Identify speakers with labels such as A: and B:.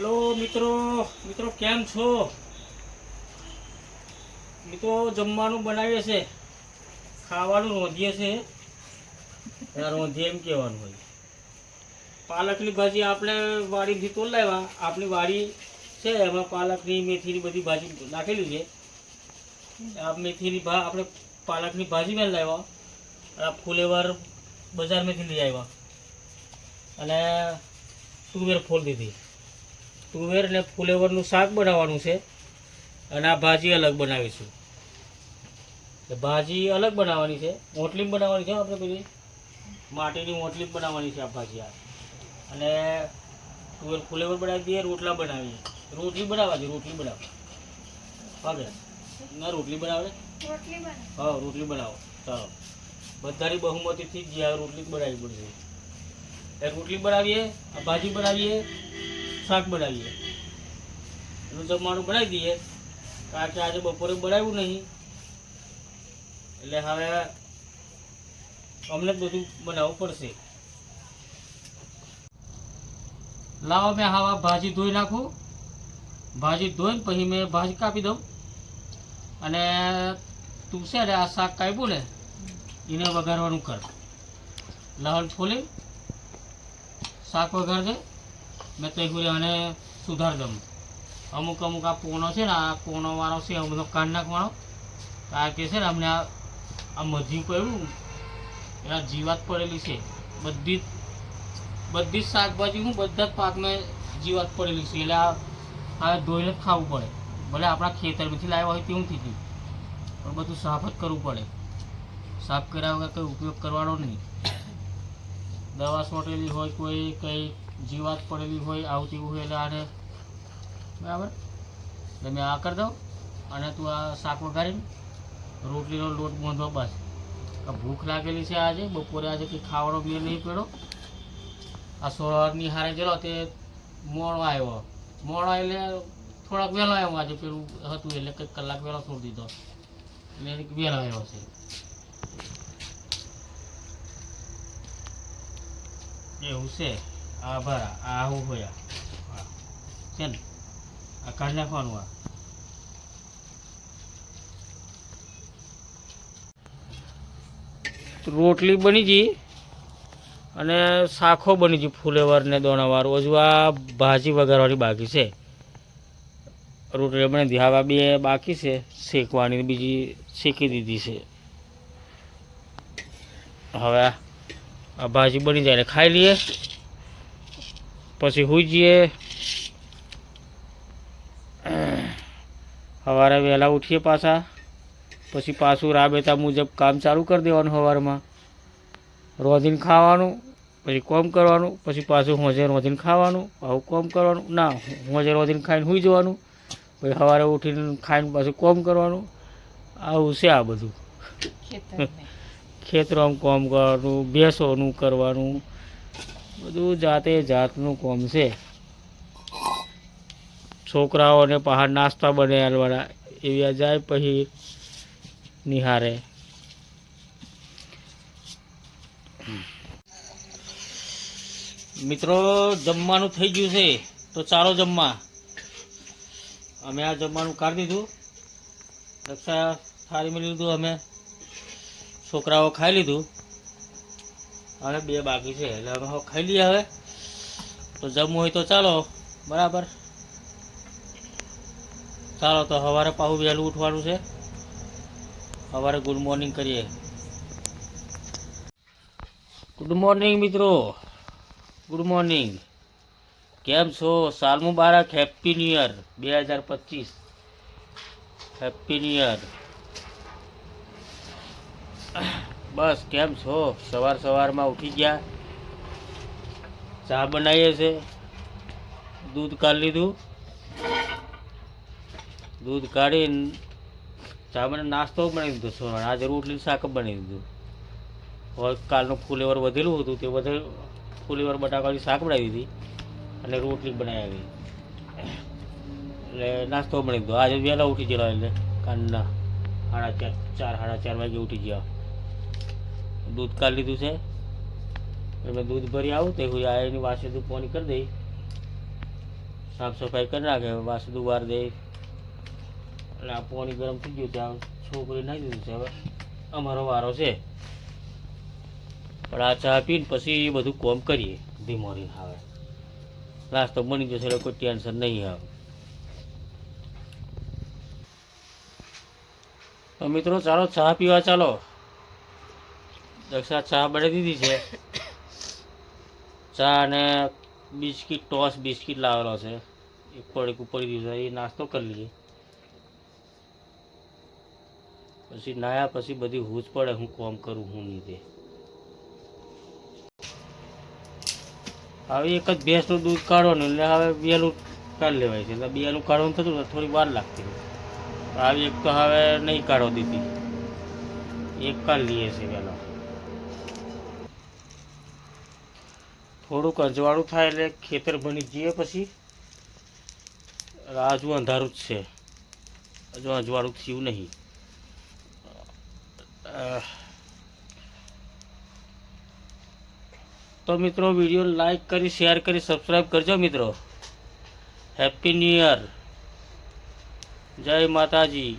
A: Hello મિત્રો મિત્રો કેમ છો? મિત્રો જમવાનું બનાવીએ છે, ખાવાનું રોંધીએ છે. રોંધીએ એમ કહેવાનું હોય. પાલકની ભાજી આપણે વાડીથી તોડ લાવ્યા. આપણી વાડી છે એમાં પાલકની મેથીની બધી ભાજી નાખેલી છે. આ મેથીની આપણે પાલકની ભાજી મેં લાવ્યા. આ ફુલેવર બજારમાંથી લઈ આવ્યા અને તુવેર ફોલ દીધી. તુવેર ને ફુલેવરનું શાક બનાવવાનું છે અને આ ભાજી અલગ બનાવીશું. ભાજી અલગ બનાવવાની છે, મોટલી બનાવવાની છે. આપણે પેલી માટીની મોટલી બનાવવાની છે આ ભાજી. અને તુવેર ફુલેવર બનાવી દઈએ, રોટલા બનાવીએ. રોટલી બનાવવા છે, રોટલી બનાવો. હવે ના રોટલી બનાવે, હા રોટલી બનાવો. ચાલો બધાની બહુમતીથી જ રોટલી બનાવવી પડશે. એક રોટલી બનાવીએ, આ ભાજી બનાવીએ, શાક બનાવીએ. એનું જમવાનું બનાવી દઈએ, કારણ કે આજે બપોરે બનાવ્યું નહીં એટલે હવે અમને જ બધું બનાવવું પડશે. લાવો મેં હવે ભાજી ધોઈ નાખું. ભાજી ધોઈને પછી મેં ભાજી કાપી દઉં અને તું છે ને આ શાક કાપ્યું ને એને વઘારવાનું કર. લહણ ફોલી શાક વઘાર દે. મેં તો અને સુધાર દઉં. અમુક આ કોનો છે ને, આ કોણોવાળો છે અમુક કાઢ નાખવાનો. આ કે છે ને અમને આ મધ્યું પડ્યું એના જીવાત પડેલી છે. બધી જ શાકભાજી હું બધા જ પાકમાં જીવાત પડેલી છે. એટલે આ ધોઈને જ ખાવું પડે. ભલે આપણા ખેતરમાંથી લાવ્યા હોય તેવું થઈ ગયું, પણ બધું સાફ જ કરવું પડે. સાફ કર્યા વગર કંઈ ઉપયોગ કરવાનો નહીં. દવા છોટેલી હોય, કોઈ કંઈ જીવાત પડેલી હોય, આવતી હોય એટલે આને બરાબર એટલે મેં આ કરી દઉં. અને તું આ શાક વઘારીને રોટલીનો લોટ બાંધવો બસ. ભૂખ લાગેલી છે આજે, બપોરે આજે કંઈ ખાવાનો બી નહીં પડ્યો. આ સોળની હારે ગયેલો તે મોડો આવ્યો. મોડો એટલે થોડાક વહેલો આવ્યો. આજે પેલું હતું એટલે કંઈક કલાક વહેલો છોડી દીધો એટલે વહેલો આવ્યો છે. એવું છે. આ ભરા આ હું હોયા છે ને આ કાઢી નાખવાનું. આ રોટલી બની ગઈ અને શાખો બની ગઈ ફુલેવર ને દોણાવાળું. હજુ આ ભાજી વઘારવાની બાકી છે. રોટલી બની દીધી. હવે બે બાકી છે શેકવાની, બીજી શેકી દીધી છે. હવે આ ભાજી બની જાય ને ખાઈ લઈએ, પછી સૂઈ જઈએ. સવારે વહેલા ઉઠીએ પાછા, પછી પાછું રાબેતા મુજબ કામ ચાલુ કરી દેવાનું. સવારમાં રોધીને ખાવાનું, પછી કોમ કરવાનું, પછી પાછું હોજે રોધીને ખાવાનું, આવું કોમ કરવાનું. ના હોજે રોધીને ખાઈને સૂઈ જવાનું, પછી સવારે ઉઠીને ખાઈને પાછું કોમ કરવાનું. આવું છે આ બધું. ખેતરોમાં કોમ કરવાનું, ભેંસોનું કરવાનું, બધું જાતે જાતનું કોમ છે. છોકરાઓને પહાડ નાસ્તા બને હાલવાળા એવી જાય પછી નિહારે. મિત્રો જમવાનું થઈ ગયું છે તો ચાલો જમવા. અમે આ જમવાનું કાઢી દીધું. રક્ષા થાળીમાં લીધું, અમે છોકરાઓ ખાઈ લીધું. હવે બે બાકી છે એટલે અમે ખાઈ લઈએ. હવે તો જમવું હોય તો ચાલો. બરાબર, ચાલો તો સવારે પાછું વહેલું ઉઠવાનું છે. સવારે ગુડ મોર્નિંગ કરીએ. ગુડ મોર્નિંગ મિત્રો, ગુડ મોર્નિંગ. કેમ છો? સાલ મુબારક, happy new year 2025. Happy new year. બસ કેમ છો? સવારમાં ઉઠી ગયા, ચા બનાવીએ છે, દૂધ કાઢી લીધું. દૂધ કાઢીને ચા બને નાસ્તો બનાવી દીધો. સવારે આજે રોટલી શાક બનાવી દીધું. હવે કાલનું ફુલેવર વધેલું હતું તે બધે ફુલેવર બટાકાની શાક બનાવી દીધી અને રોટલી બનાવી એટલે નાસ્તો બનાવી દીધો. આજે વહેલા ઉઠી ગયેલા એટલે કાલના 4:30 વાગે ઉઠી ગયા. દૂધ કાઢી લીધું છે. એટલે દૂધ ભરી આવું તે હું એની વાસે તું ફોન કરી દઈ. સાફ સફાઈ કરી નાખે, વાસુદું વાર દે. એટલે આ પાણી ગરમ થઈ ગયું ત્યાં છોકરી નાખી દીધું છે. હવે અમારો વારો છે, પણ આ ચા પીને પછી બધું કોમ કરીએ ધીમો રહીને. આવે નાસ્તો બની જશે એટલે કોઈ ટેન્શન નહીં આવે. તો મિત્રો ચાલો ચા પીવા ચાલો. દક્ષા ચા બનાવી દીધી છે. ચા અને બિસ્કિટ, ટોસ બિસ્કિટ લાવેલો છે, એક પડીક ઉપર દીધું છે. એ નાસ્તો કરી લઈએ, પછી નાયા પછી બધી હૂજ પડે હું કોમ કરું હું નહીં તે. હવે એક જ ભેંસનું દૂધ કાઢવાનું એટલે હવે બેનું કાઢી લેવાય છે. એટલે બેનું કાઢવાનું થતું થોડી વાર લાગતી. આવી એક તો હવે નહીં કાઢવા દીધી, એક કાઢી લઈએ છે વહેલો. થોડુંક અજવાળું થાય એટલે ખેતર બની જઈએ. પછી હજુ અંધારું જ છે, હજુ અજવાળું થયું નહીં. તો મિત્રો વિડીયો લાઈક કરી, શેર કરી, સબસ્ક્રાઈબ કરજો મિત્રો. હેપી ન્યૂ યર, જય માતાજી.